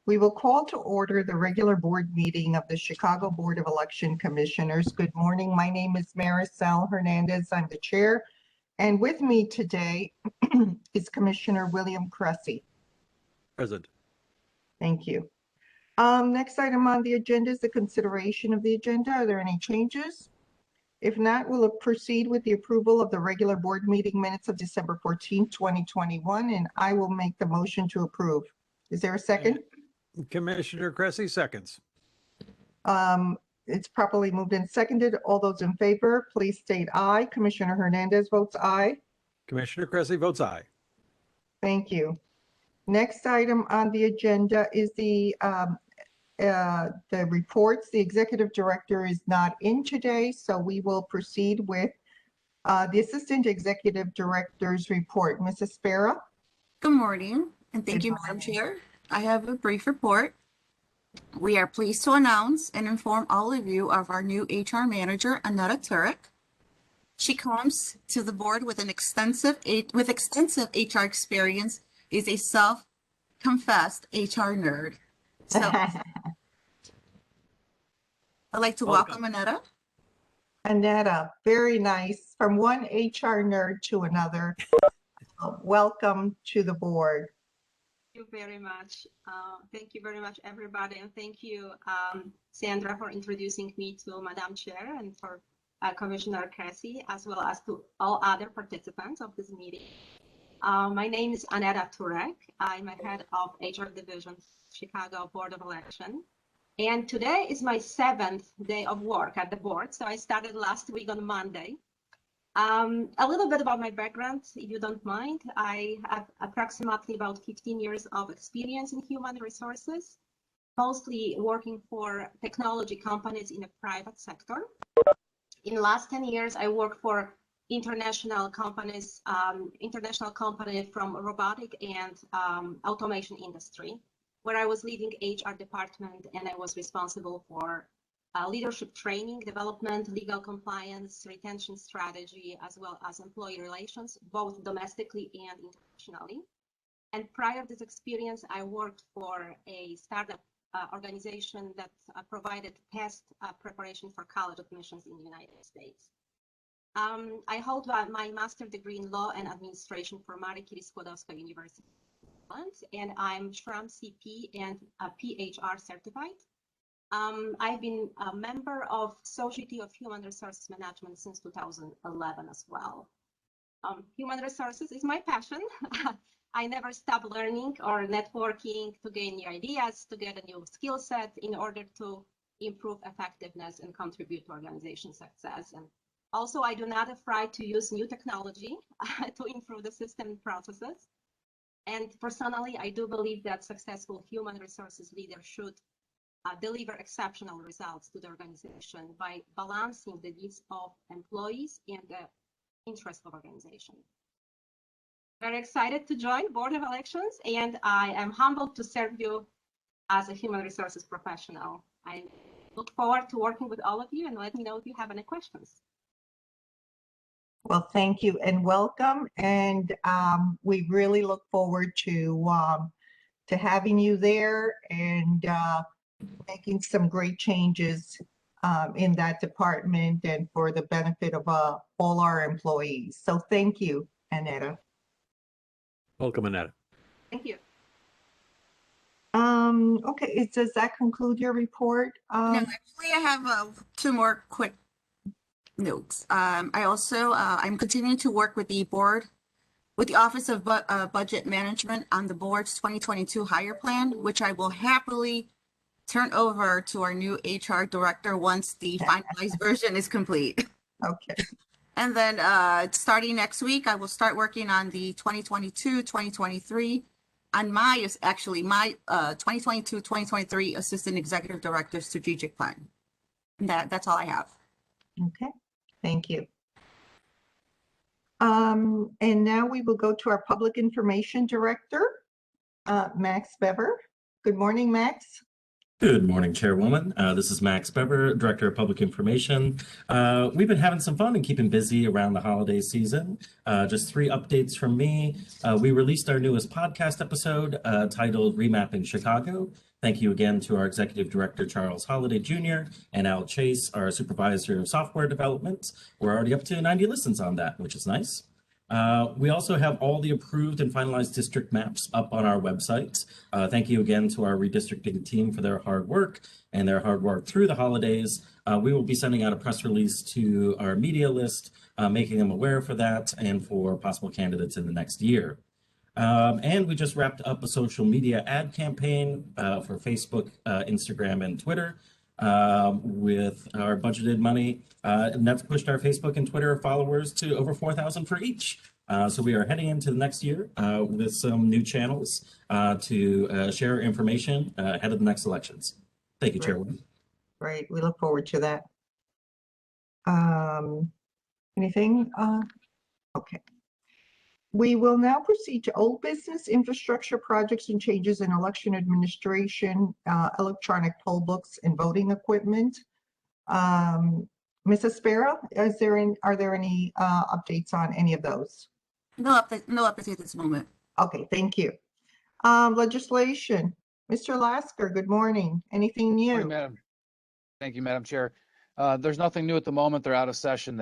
We will call to order the regular board meeting of the Chicago Board of Election Commissioners. Good morning. My name is Maricel Hernandez. I'm the chair. And with me today is Commissioner William Cressy. Present. Thank you. Next item on the agenda is the consideration of the agenda. Are there any changes? If not, we'll proceed with the approval of the regular board meeting minutes of December 14th, 2021, and I will make the motion to approve. Is there a second? Commissioner Cressy seconds. It's properly moved and seconded. All those in favor, please state aye. Commissioner Hernandez votes aye. Commissioner Cressy votes aye. Thank you. Next item on the agenda is the reports. The executive director is not in today, so we will proceed with the assistant executive director's report. Mrs. Spera. Good morning, and thank you, Madam Chair. I have a brief report. We are pleased to announce and inform all of you of our new HR manager, Annetta Turek. She comes to the board with extensive HR experience, is a self-confessed HR nerd. So I'd like to welcome Annetta. Annetta, very nice. From one HR nerd to another. Welcome to the board. Thank you very much. Thank you very much, everybody. And thank you, Sandra, for introducing me to Madam Chair and for Commissioner Cressy, as well as to all other participants of this meeting. My name is Annetta Turek. I'm a head of HR Division, Chicago Board of Election. And today is my 7th day of work at the board. So I started last week on Monday. A little bit about my background, if you don't mind. I have approximately about 15 years of experience in human resources, mostly working for technology companies in the private sector. In the last 10 years, I worked for international companies from robotic and automation industry, where I was leading HR department and I was responsible for leadership training, development, legal compliance, retention strategy, as well as employee relations, both domestically and internationally. And prior to this experience, I worked for a startup organization that provided test preparation for college admissions in the United States. I hold my master's degree in law and administration from Marie Curie Skłodowska University, and I'm SHRM CP and PHR certified. I've been a member of Society of Human Resources Management since 2011 as well. Human resources is my passion. I never stop learning or networking to gain new ideas, to get a new skill set in order to improve effectiveness and contribute to organization success. And also, I do not afraid to use new technology to improve the system and processes. And personally, I do believe that successful human resources leaders should deliver exceptional results to the organization by balancing the needs of employees and the interest of organization. Very excited to join Board of Elections, and I am humbled to serve you as a human resources professional. I look forward to working with all of you, and let me know if you have any questions. Well, thank you and welcome. And we really look forward to having you there and making some great changes in that department and for the benefit of all our employees. So thank you, Annetta. Welcome, Annetta. Thank you. Okay, does that conclude your report? No, actually, I have 2 more quick notes. I'm continuing to work with the board, with the Office of Budget Management on the board's 2022 hire plan, which I will happily turn over to our new HR director once the finalized version is complete. Okay. And then starting next week, I will start working on the 2022-2023 on my 2022-2023 Assistant Executive Director Strategic Plan. And that's all I have. Okay, thank you. And now we will go to our Public Information Director, Max Bever. Good morning, Max. Good morning, Chairwoman. This is Max Bever, Director of Public Information. We've been having some fun and keeping busy around the holiday season. Just 3 updates from me. We released our newest podcast episode titled Remapping Chicago. Thank you again to our Executive Director, Charles Holliday Jr., and Al Chase, our Supervisor of Software Development. We're already up to 90 listens on that, which is nice. We also have all the approved and finalized district maps up on our website. Thank you again to our redistricting team for their hard work and their hard work through the holidays. We will be sending out a press release to our media list, making them aware for that and for possible candidates in the next year. And we just wrapped up a social media ad campaign for Facebook, Instagram, and Twitter with our budgeted money. And that's pushed our Facebook and Twitter followers to over 4,000 for each. So we are heading into the next year with some new channels to share information ahead of the next elections. Thank you, Chairwoman. Great. We look forward to that. Anything? Okay. We will now proceed to old business, infrastructure projects and changes in election administration, electronic poll books and voting equipment. Mrs. Sparrow, are there any updates on any of those? No updates at this moment. Okay, thank you. Legislation. Mr. Lasker, good morning. Anything new? Morning, Madam. Thank you, Madam Chair. There's nothing new at the moment. They're out of session.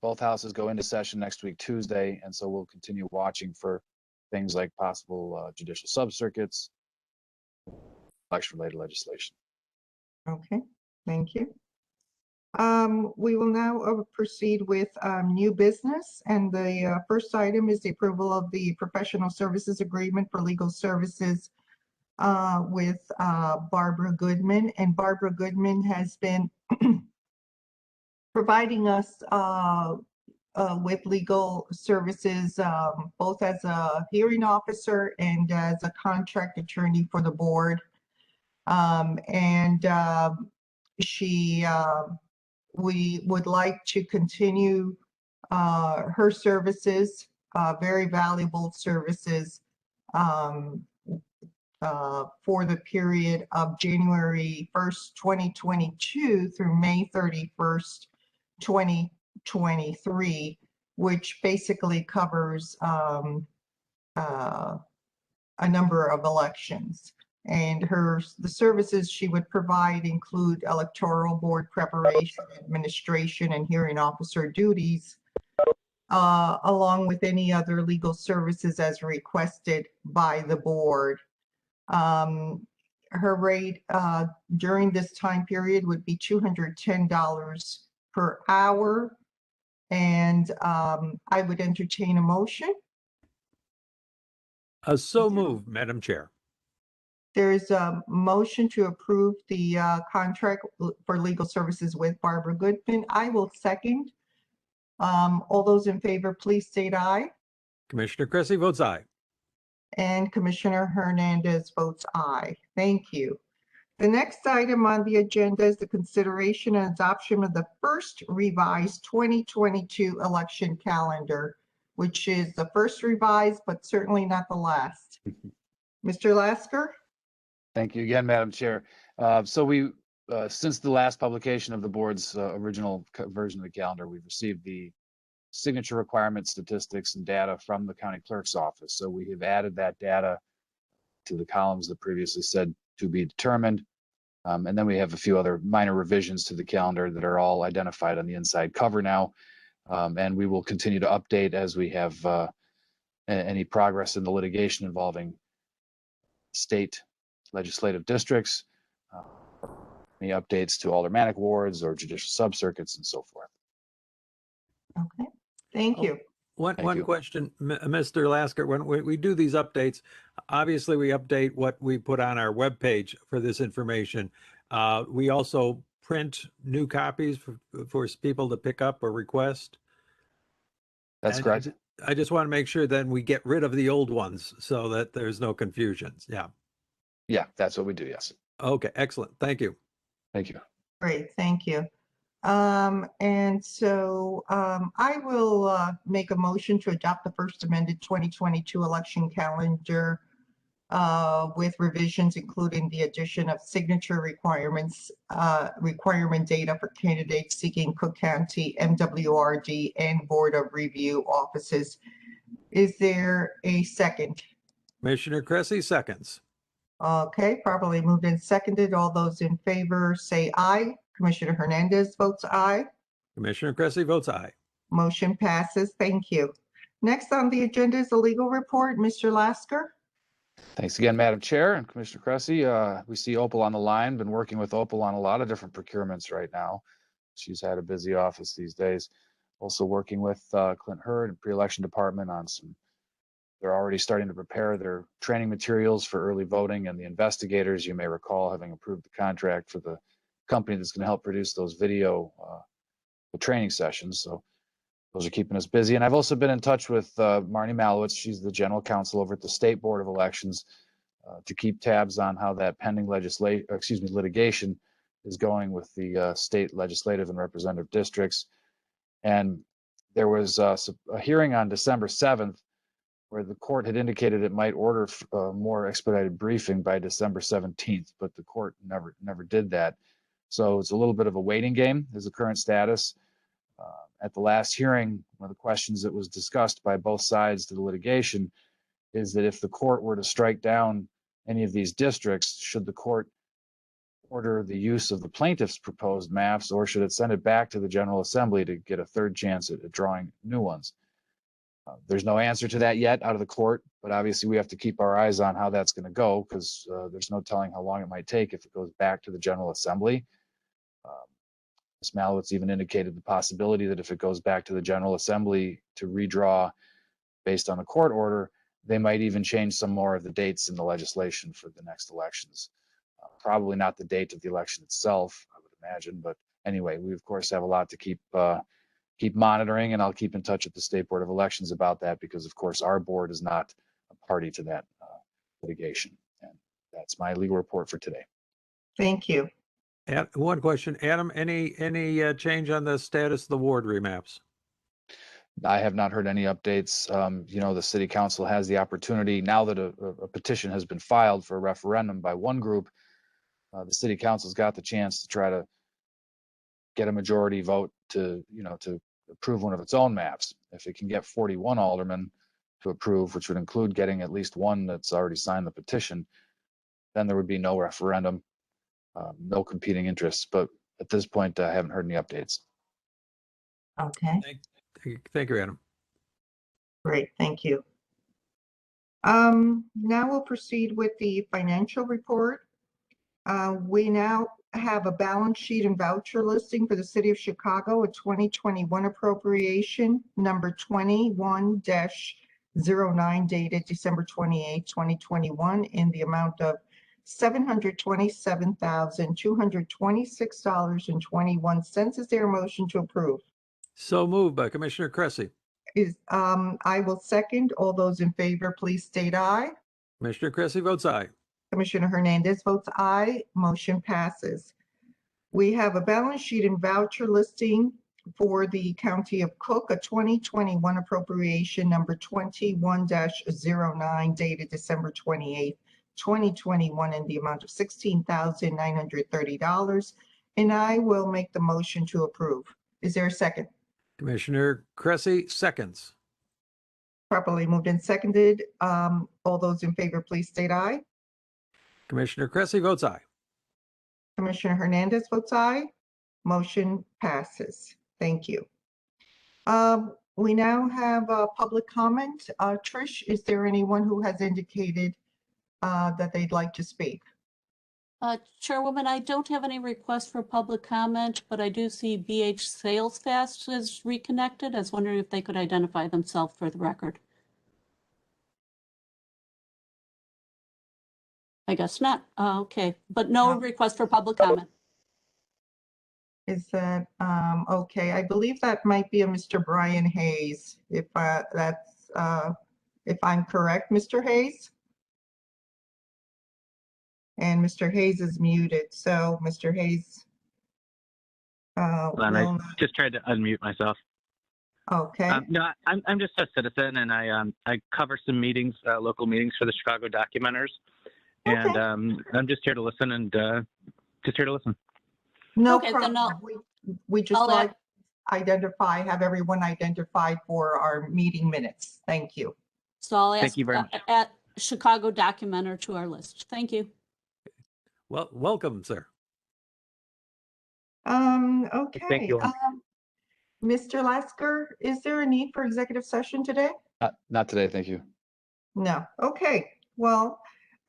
Both houses go into session next week, Tuesday, and so we'll continue watching for things like possible judicial sub-circuits, election-related legislation. Okay, thank you. We will now proceed with new business, and the first item is the approval of the professional services agreement for legal services with Barbara Goodman, and Barbara Goodman has been providing us with legal services both as a hearing officer and as a contract attorney for the board. We would like to continue her services, very valuable services for the period of January 1st, 2022 through May 31st, 2023, which basically covers a number of elections. And the services she would provide include electoral board preparation, administration, and hearing officer duties, along with any other legal services as requested by the board. Her rate during this time period would be $210 per hour. And I would entertain a motion. So moved, Madam Chair. There's a motion to approve the contract for legal services with Barbara Goodman. I will second. All those in favor, please state aye. Commissioner Cressy votes aye. And Commissioner Hernandez votes aye. Thank you. The next item on the agenda is the consideration and adoption of the first revised 2022 election calendar, which is the first revised, but certainly not the last. Mr. Lasker? Thank you again, Madam Chair. So we, since the last publication of the board's original version of the calendar, we've received the signature requirement statistics and data from the county clerk's office. So we have added that data to the columns that previously said to be determined. And then we have a few other minor revisions to the calendar that are all identified on the inside cover now. And we will continue to update as we have any progress in the litigation involving state legislative districts, any updates to aldermanic wards or judicial sub-circuits and so forth. Okay, thank you. One question, Mr. Lasker, when we do these updates, obviously we update what we put on our webpage for this information. We also print new copies for people to pick up or request. That's correct. I just want to make sure then we get rid of the old ones so that there's no confusions. Yeah. Yeah, that's what we do. Yes. Okay, excellent. Thank you. Thank you. Great, thank you. And so I will make a motion to adopt the first amended 2022 election calendar with revisions including the addition of signature requirements, requirement data for candidates seeking Cook County MWRD and Board of Review offices. Is there a second? Commissioner Cressy seconds. Okay, properly moved and seconded. All those in favor say aye. Commissioner Hernandez votes aye. Commissioner Cressy votes aye. Motion passes. Thank you. Next on the agenda is the legal report. Mr. Lasker. Thanks again, Madam Chair and Commissioner Cressy. We see Opal on the line. Been working with Opal on a lot of different procurements right now. She's had a busy office these days. Also working with Clint Hurd and pre-election department on some. They're already starting to prepare their training materials for early voting, and the investigators, you may recall, having approved the contract for the company that's going to help produce those video the training sessions. So those are keeping us busy. And I've also been in touch with Marnie Malowitz. She's the general counsel over at the State Board of Elections to keep tabs on how that pending litigation is going with the state legislative and representative districts. And there was a hearing on December 7th where the court had indicated it might order a more expedited briefing by December 17th, but the court never did that. So it's a little bit of a waiting game is the current status. At the last hearing, one of the questions that was discussed by both sides to the litigation is that if the court were to strike down any of these districts, should the court order the use of the plaintiff's proposed maps, or should it send it back to the General Assembly to get a third chance at drawing new ones? There's no answer to that yet out of the court, but obviously we have to keep our eyes on how that's going to go, because there's no telling how long it might take if it goes back to the General Assembly. Ms. Malowitz even indicated the possibility that if it goes back to the General Assembly to redraw based on the court order, they might even change some more of the dates in the legislation for the next elections. Probably not the date of the election itself, I would imagine, but anyway, we of course have a lot to keep monitoring, and I'll keep in touch with the State Board of Elections about that, because of course our board is not a party to that litigation. And that's my legal report for today. Thank you. One question, Adam, any change on the status of the ward remaps? I have not heard any updates. You know, the city council has the opportunity now that a petition has been filed for a referendum by one group. The city council's got the chance to try to get a majority vote to approve one of its own maps. If it can get 41 aldermen to approve, which would include getting at least one that's already signed the petition, then there would be no referendum, no competing interests. But at this point, I haven't heard any updates. Okay, Thank you, Adam. great. Thank you. Now we'll proceed with the financial report. We now have a balance sheet and voucher listing for the City of Chicago, a 2021 appropriation number 21-09 dated December 28, 2021 in the amount of $727,226.21. Is there a motion to approve? So moved by Commissioner Cressy. I will second. All those in favor, please state aye. Commissioner Cressy votes aye. Commissioner Hernandez votes aye. Motion passes. We have a balance sheet and voucher listing for the County of Cook, a 2021 appropriation number 21-09 dated December 28, 2021 in the amount of $16,930. And I will make the motion to approve. Is there a second? Commissioner Cressy seconds. Properly moved and seconded. All those in favor, please state aye. Commissioner Cressy votes aye. Commissioner Hernandez votes aye. Motion passes. Thank you. We now have a public comment. Trish, is there anyone who has indicated that they'd like to speak? Chairwoman, I don't have any requests for public comment, but I do see BH Sales Fast is reconnected. I was wondering if they could identify themselves for the record. I guess not. Okay, but no request for public comment. Is that okay? I believe that might be a Mr. Brian Hayes. If I'm correct, Mr. Hayes. And Mr. Hayes is muted, so Mr. Hayes. I just tried to unmute myself. Okay, No, I'm just a citizen, and I cover some meetings, local meetings for the Chicago Documenters, and Okay. I'm just here to listen and just here to listen. no Okay, then problem. We just I'll like have everyone identified for our meeting minutes. Thank you. So I'll Thank ask you very much. at Chicago Documenter to our list. Thank you. Well, welcome, sir. Okay. you all. Mr. Lasker, is there a need for executive session today? Not today, thank you. No. Okay. Well,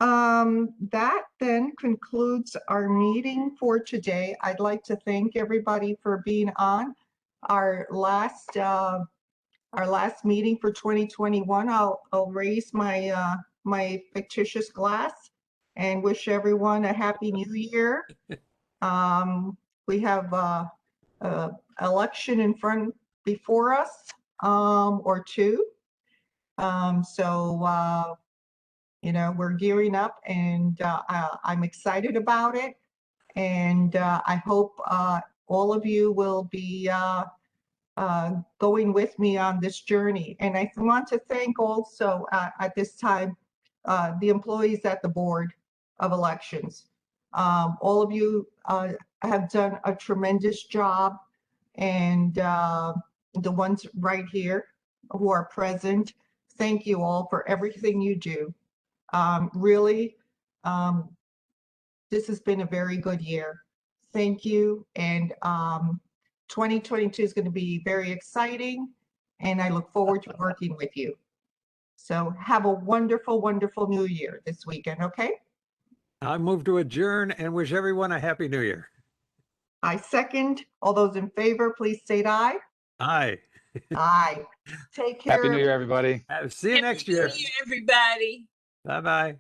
that then concludes our meeting for today. I'd like to thank everybody for being on our last meeting for 2021. I'll raise my my fictitious glass and wish everyone a happy new year. We have a election before us, or two. You know, we're gearing up, and I'm excited about it. And I hope all of you will be going with me on this journey. And I want to thank also at this time the employees at the Board of Elections. All of you have done a tremendous job, and the ones right here who are present, thank you all for everything you do. Really, this has been a very good year. Thank you. And 2022 is going to be very exciting, and I look forward to working with you. So have a wonderful, wonderful new year this weekend, okay? I move to adjourn and wish everyone a happy new year. I second. All those in favor, please state aye. Aye. Aye. Take care. Happy New Year, everybody. See you next year. Happy New Year, everybody. Bye-bye.